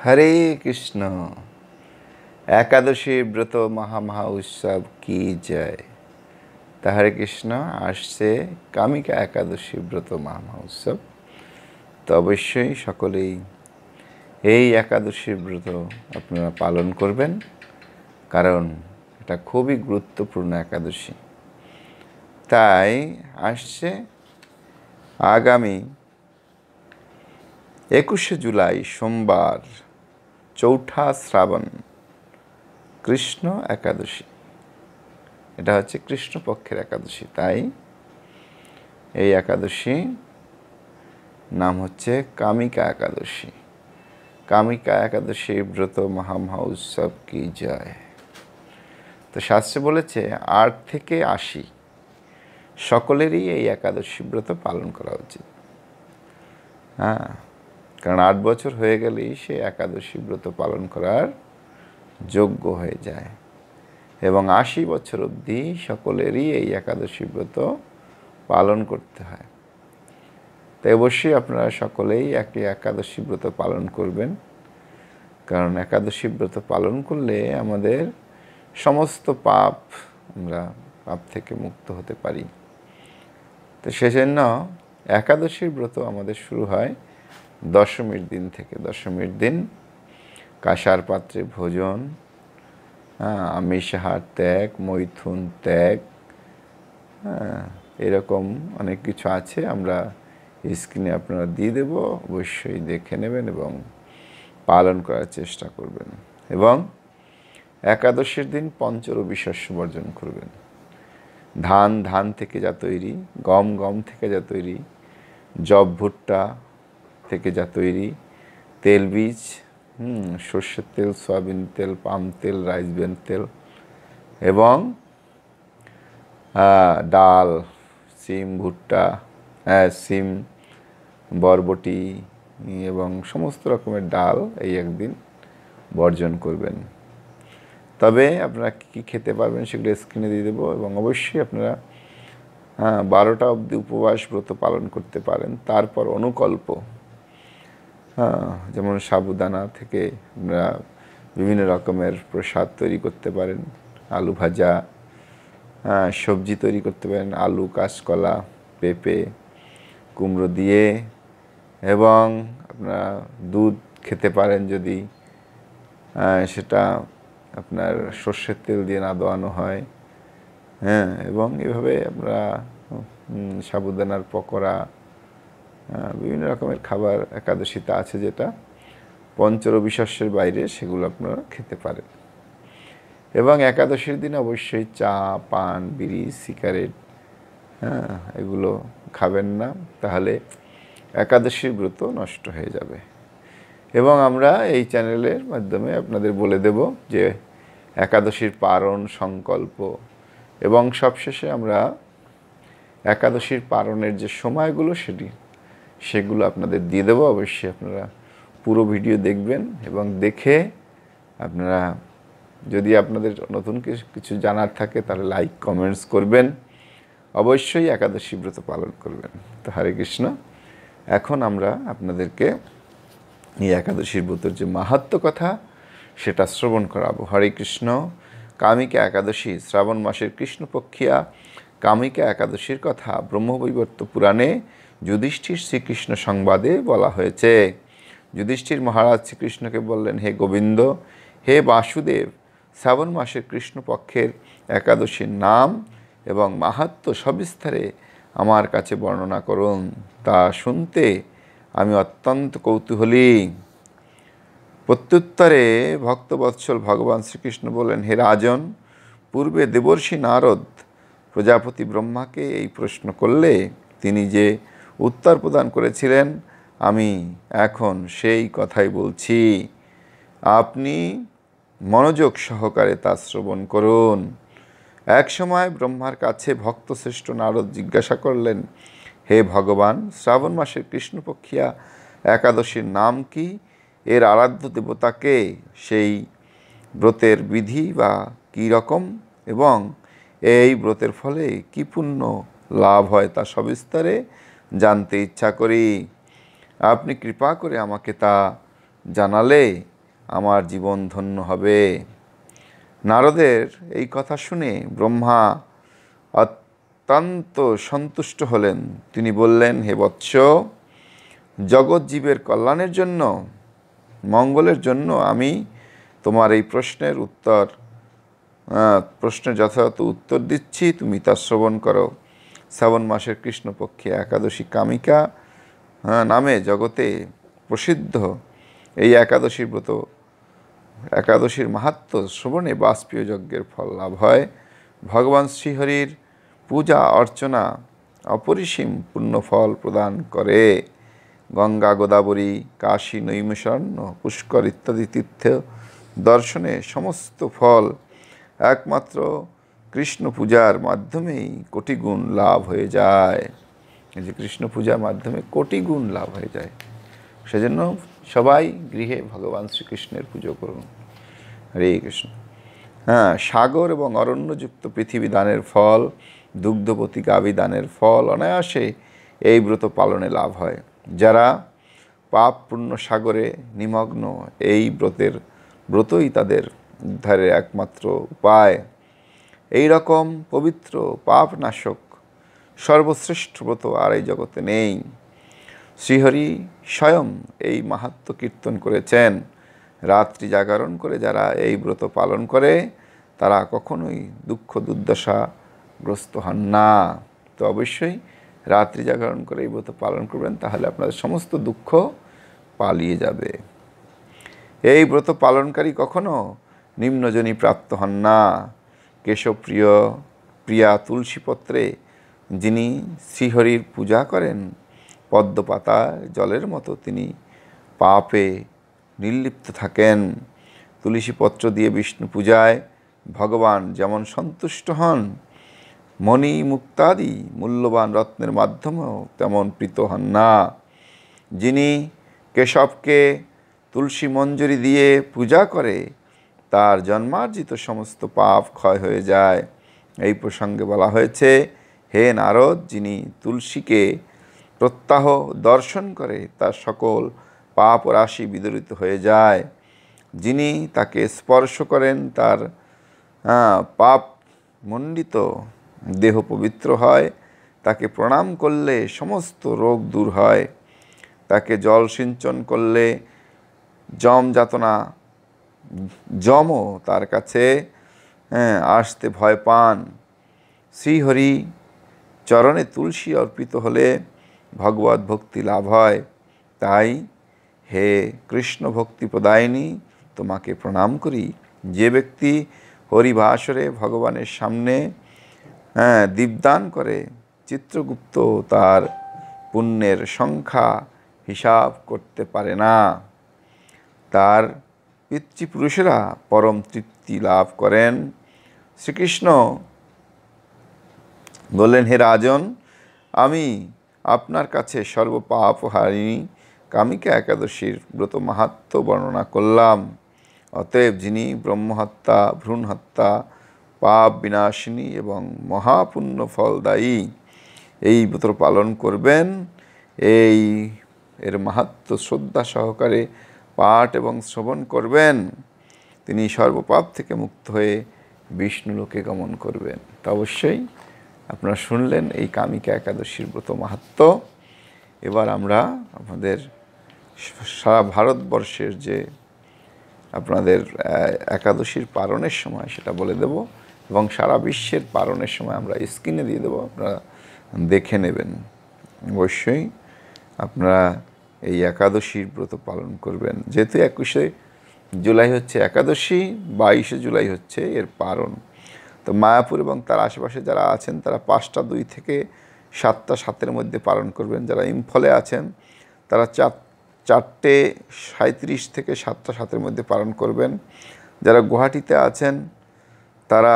হরে কৃষ্ণ। একাদশী ব্রত মহা উৎসব কি জয়। তা হরে কৃষ্ণ, আসছে কামিকা একাদশী ব্রত মহা উৎসব। তো অবশ্যই সকলেই এই একাদশী ব্রত আপনারা পালন করবেন, কারণ এটা খুবই গুরুত্বপূর্ণ একাদশী। তাই আসছে আগামী 21শে জুলাই সোমবার, চৌঠা শ্রাবণ, কৃষ্ণ একাদশী। এটা হচ্ছে কৃষ্ণপক্ষের একাদশী। তাই এই একাদশী নাম হচ্ছে কামিকা একাদশী। কামিকা একাদশী ব্রত মহা উৎসব কি জয়। তো শাস্ত্রে বলেছে 8 থেকে 80 সকলেরই এই একাদশী ব্রত পালন করা উচিত। কারণ 8 বছর হয়ে গেলেই সে একাদশী ব্রত পালন করার যোগ্য হয়ে যায়, এবং 80 বছর অবধি সকলেরই এই একাদশী ব্রত পালন করতে হয়। তাই অবশ্যই আপনারা সকলেই একই একাদশী ব্রত পালন করবেন, কারণ একাদশী ব্রত পালন করলে আমাদের সমস্ত আমরা পাপ থেকে মুক্ত হতে পারি। তো সেজন্য একাদশীর ব্রত আমাদের শুরু হয় দশমীর দিন থেকে। দশমীর দিন কাঁসার পাত্রে ভোজন, আমিষাহার ত্যাগ, মৈথুন ত্যাগ, এরকম অনেক কিছু আছে। আমরা স্ক্রিনে আপনারা দিয়ে দেব, অবশ্যই দেখে নেবেন এবং পালন করার চেষ্টা করবেন। এবং একাদশীর দিন পঞ্চরবি শস্য বর্জন করবেন। ধান থেকে যা তৈরি, গম থেকে যা তৈরি, জব ভুট্টা থেকে যা তৈরি, তেল বীজ, সর্ষের তেল, সয়াবিন তেল, পাম তেল, রাইস ব্রেন তেল, এবং ডাল, সিম, ভুট্টা, সিম, বরবটি এবং সমস্ত রকমের ডাল এই একদিন বর্জন করবেন। তবে আপনারা কী খেতে পারবেন সেগুলো স্ক্রিনে দিয়ে দেবো। এবং অবশ্যই আপনারা 12টা অবধি উপবাস ব্রত পালন করতে পারেন। তারপর অনুকল্প, যেমন সাবুদানা থেকে আমরা বিভিন্ন রকমের প্রসাদ তৈরি করতে পারেন, আলু ভাজা, সবজি তৈরি করতে পারেন, আলু, কাঁচকলা, পেঁপে, কুমড়ো দিয়ে, এবং আপনারা দুধ খেতে পারেন যদি সেটা আপনার সর্ষের তেল দিয়ে না দোয়ানো হয়। এবং এভাবে আমরা সাবুদানার পকোড়া, বিভিন্ন রকমের খাবার একাদশীতে আছে, যেটা পঞ্চরবি শস্যের বাইরে, সেগুলো আপনারা খেতে পারেন। এবং একাদশীর দিন অবশ্যই চা, পান, বিড়ি, সিগারেট এগুলো খাবেন না, তাহলে একাদশীর ব্রত নষ্ট হয়ে যাবে। এবং আমরা এই চ্যানেলের মাধ্যমে আপনাদের বলে দেব যে একাদশীর পারণ, সংকল্প, এবং সবশেষে আমরা একাদশীর পারণের যে সময়গুলো সেগুলো আপনাদের দিয়ে দেবো। অবশ্যই আপনারা পুরো ভিডিও দেখবেন, এবং দেখে আপনারা যদি আপনাদের নতুন কিছু জানার থাকে তাহলে লাইক, কমেন্টস করবেন। অবশ্যই একাদশী ব্রত পালন করবেন। তো হরে কৃষ্ণ। এখন আমরা আপনাদেরকে এই একাদশীর ব্রতের যে মাহাত্ম্য কথা সেটা শ্রবণ করাবো। হরে কৃষ্ণ। কামিকা একাদশী শ্রাবণ মাসের কৃষ্ণপক্ষিয়া কামিকা একাদশীর কথা ব্রহ্মবৈবর্ত পুরাণে যুধিষ্ঠির শ্রীকৃষ্ণ সংবাদে বলা হয়েছে। যুধিষ্ঠির মহারাজ শ্রীকৃষ্ণকে বললেন, হে গোবিন্দ, হে বাসুদেব, শ্রাবণ মাসের কৃষ্ণপক্ষের একাদশীর নাম এবং মাহাত্ম্য সবিস্তারে আমার কাছে বর্ণনা করুন। তা শুনতে আমি অত্যন্ত কৌতূহলী। প্রত্যুত্তরে ভক্তবৎসল ভগবান শ্রীকৃষ্ণ বললেন, হে রাজন, পূর্বে দেবর্ষি নারদ প্রজাপতি ব্রহ্মাকে এই প্রশ্ন করলে তিনি যে উত্তর প্রদান করেছিলেন, আমি এখন সেই কথাই বলছি। আপনি মনোযোগ সহকারে তা শ্রবণ করুন। এক সময় ব্রহ্মার কাছে ভক্তশ্রেষ্ঠ নারদ জিজ্ঞাসা করলেন, হে ভগবান, শ্রাবণ মাসের কৃষ্ণপক্ষিয়া একাদশীর নাম কি? এর আরাধ্য দেবতাকে? সেই ব্রতের বিধি বা কী রকম? এবং এই ব্রতের ফলে কি পুণ্য লাভ হয় তা সবিস্তারে জানতে ইচ্ছা করি। আপনি কৃপা করে আমাকে তা জানালে আমার জীবন ধন্য হবে। নারদের এই কথা শুনে ব্রহ্মা অত্যন্ত সন্তুষ্ট হলেন। তিনি বললেন, হে বৎস, জগৎ জীবের কল্যাণের জন্য, মঙ্গলের জন্য আমি তোমার এই প্রশ্নের যথাযথ উত্তর দিচ্ছি, তুমি তা শ্রবণ করো। শ্রাবণ মাসের কৃষ্ণপক্ষে একাদশী কামিকা নামে জগতে প্রসিদ্ধ এই একাদশীর মাহাত্ম্য শ্রবণে বাষ্পীয় যজ্ঞের ফল লাভ হয়। ভগবান শ্রীহরির পূজা অর্চনা অপরিসীম পুণ্যফল প্রদান করে। গঙ্গা, গোদাবরী, কাশী, নৈমিষারণ্য, পুষ্কর ইত্যাদি তীর্থ দর্শনে সমস্ত ফল একমাত্র কৃষ্ণ পূজার মাধ্যমেই কোটি গুণ লাভ হয়ে যায়। এই যে কৃষ্ণ পূজার মাধ্যমে কোটি গুণ লাভ হয়ে যায়, সেজন্য সবাই গৃহে ভগবান শ্রীকৃষ্ণের পুজো করুন। হরে কৃষ্ণ। সাগর এবং অরণ্যযুক্ত পৃথিবী দানের ফল, দুগ্ধবতী গাভী দানের ফল অনায়াসে এই ব্রত পালনে লাভ হয়। যারা পাপ পুণ্য সাগরে নিমগ্ন, এই ব্রতই তাদের উদ্ধারের একমাত্র উপায়। এই রকম পবিত্র পাপনাশক সর্বশ্রেষ্ঠ ব্রত আর এই জগতে নেই। শ্রীহরি স্বয়ং এই মাহাত্ম্য কীর্তন করেছেন। রাত্রি জাগরণ করে যারা এই ব্রত পালন করে তারা কখনোই দুঃখ দুর্দশাগ্রস্ত হন না। তো অবশ্যই রাত্রি জাগরণ করে এই ব্রত পালন করবেন, তাহলে আপনাদের সমস্ত দুঃখ পালিয়ে যাবে। এই ব্রত পালনকারী কখনো নিম্নজনী প্রাপ্ত হন না। প্রিয়া তুলসীপত্রে যিনি শ্রীহরির পূজা করেন, পদ্মপাতা জলের মতো তিনি পাপে নির্লিপ্ত থাকেন। তুলসীপত্র দিয়ে বিষ্ণু পূজায় ভগবান যেমন সন্তুষ্ট হন, মণি মুক্তাদি মূল্যবান রত্নের মাধ্যমেও তেমন প্রীত হন না। যিনি কেশবকে তুলসী মঞ্জরি দিয়ে পূজা করে তার জন্মার্জিত সমস্ত পাপ ক্ষয় হয়ে যায়। এই প্রসঙ্গে বলা হয়েছে, হে নারদ, যিনি তুলসীকে প্রত্যাহ দর্শন করে তার সকল পাপ রাশি বিদরিত হয়ে যায়। যিনি তাকে স্পর্শ করেন তার পাপ মণ্ডিত দেহ পবিত্র হয়। তাকে প্রণাম করলে সমস্ত রোগ দূর হয়। তাকে জল সিঞ্চন করলে যমও তার কাছে আসতে ভয় পান। শ্রীহরি চরণে তুলসী অর্পিত হলে ভগবত ভক্তি লাভ হয়। তাই হে কৃষ্ণ ভক্তি প্রদায়িনী, তোমাকে প্রণাম করি। যে ব্যক্তি হরিভাসরে ভগবানের সামনে দীপদান করে, চিত্রগুপ্ত তার পুণ্যের সংখ্যা হিসাব করতে পারে না। তার পিতৃপুরুষেরা পরম তৃপ্তি লাভ করেন। শ্রীকৃষ্ণ বললেন, হে রাজন, আমি আপনার কাছে সর্বপাপহারিণী কামিকা একাদশীর ব্রত মাহাত্ম্য বর্ণনা করলাম। অতএব যিনি ব্রহ্মহত্যা, ভ্রূণহত্যা, পাপ বিনাশিনী এবং মহাপুণ্য ফলদায়ী এই ব্রত পালন করবেন, এর মাহাত্ম্য শ্রদ্ধা সহকারে পাঠ এবং শ্রবণ করবেন, তিনি সর্বপাপ থেকে মুক্ত হয়ে বিষ্ণুলোকে গমন করবেন। তা অবশ্যই আপনারা শুনলেন এই কামিকা একাদশীর ব্রত মাহাত্ম্য। এবার আমরা আমাদের সারা ভারতবর্ষের যে আপনাদের একাদশীর পালনের সময় সেটা বলে দেব, এবং সারা বিশ্বের পালনের সময় আমরা স্ক্রিনে দিয়ে দেবো, আপনারা দেখে নেবেন। অবশ্যই আপনারা এই একাদশীর ব্রত পালন করবেন। যেহেতু 21শে জুলাই হচ্ছে একাদশী, 22শে জুলাই হচ্ছে এর পালন। তো মায়াপুর এবং তার আশেপাশে যারা আছেন তারা 5টা 2 থেকে 7টা 7-এর মধ্যে পালন করবেন। যারা ইম্ফলে আছেন তারা 4টে 37 থেকে 7টা 7-এর মধ্যে পালন করবেন। যারা গুয়াহাটিতে আছেন তারা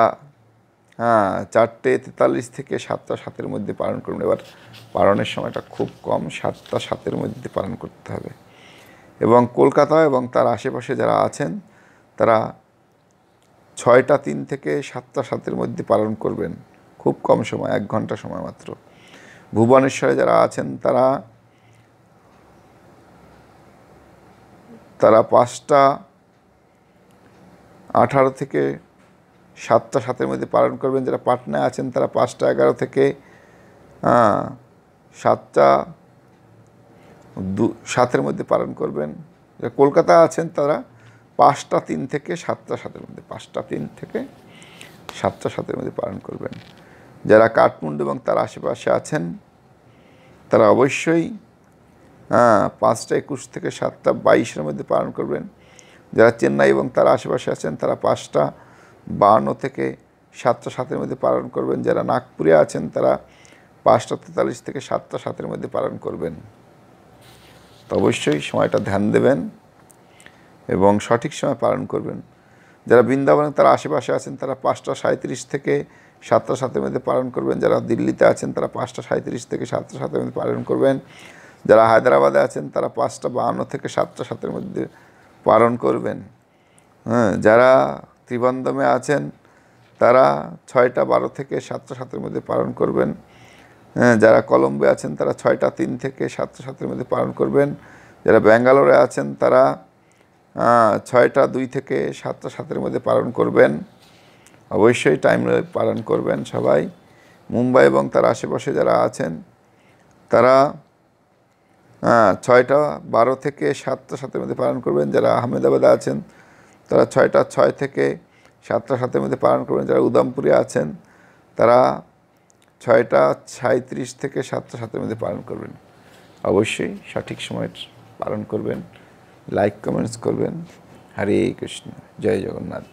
4টে 43 থেকে 7টা 7-এর মধ্যে পালন করবেন। এবার পালনের সময়টা খুব কম, 7টা 7-এর মধ্যে পালন করতে হবে। এবং কলকাতা এবং তার আশেপাশে যারা আছেন তারা 6টা 3 থেকে 7টা 7-এর মধ্যে পালন করবেন। খুব কম সময়, 1 ঘন্টা সময় মাত্র। ভুবনেশ্বরে যারা আছেন তারা 5টা 18 থেকে 7টা 7-এর মধ্যে পালন করবেন। যারা পাটনায় আছেন তারা 5টা 11 থেকে 7টা 7-এর মধ্যে পালন করবেন। যারা কলকাতা আছেন তারা 5টা 3 থেকে 7টা 7-এর মধ্যে 5টা 3 থেকে 7টা 7-এর মধ্যে পালন করবেন। যারা কাঠমান্ডু এবং তার আশেপাশে আছেন তারা অবশ্যই 5টা 21 থেকে 7টা 22-এর মধ্যে পালন করবেন। যারা চেন্নাই এবং তার আশেপাশে আছেন তারা 5টা 52 থেকে 7টা 7-এর মধ্যে পালন করবেন। যারা নাগপুরে আছেন তারা 5টা 43 থেকে 7টা 7-এর মধ্যে পালন করবেন। তো অবশ্যই সময়টা ধ্যান দেবেন এবং সঠিক সময় পালন করবেন। যারা বৃন্দাবনে তারা আশেপাশে আছেন তারা 5টা 37 থেকে 7টা 7-এর মধ্যে পালন করবেন। যারা দিল্লিতে আছেন তারা 5টা 37 থেকে 7টা 7-এর মধ্যে পালন করবেন। যারা হায়দ্রাবাদে আছেন তারা 5টা 52 থেকে 7টা 7-এর মধ্যে পালন করবেন। যারা ত্রিবন্ধমে আছেন তারা 6টা 12 থেকে 7টা 7-এর মধ্যে পালন করবেন। যারা কলম্বে আছেন তারা 6টা 3 থেকে 7টা 7-এর মধ্যে পালন করবেন। যারা ব্যাঙ্গালোরে আছেন তারা 6টা 2 থেকে 7টা 7-এর মধ্যে পালন করবেন। অবশ্যই টাইম পালন করবেন সবাই। মুম্বাই এবং তার আশেপাশে যারা আছেন তারা 6টা 12 থেকে 7টা 7-এর মধ্যে পালন করবেন। যারা আহমেদাবাদে আছেন তারা 6টা 6 থেকে 7টা 7-এর মধ্যে পালন করবেন। যারা উদামপুরে আছেন তারা 6টা 37 থেকে 7টা 7-এর মধ্যে পালন করবেন। অবশ্যই সঠিক সময় পালন করবেন। লাইক কমেন্টস করবেন। হরে কৃষ্ণ, জয় জগন্নাথ।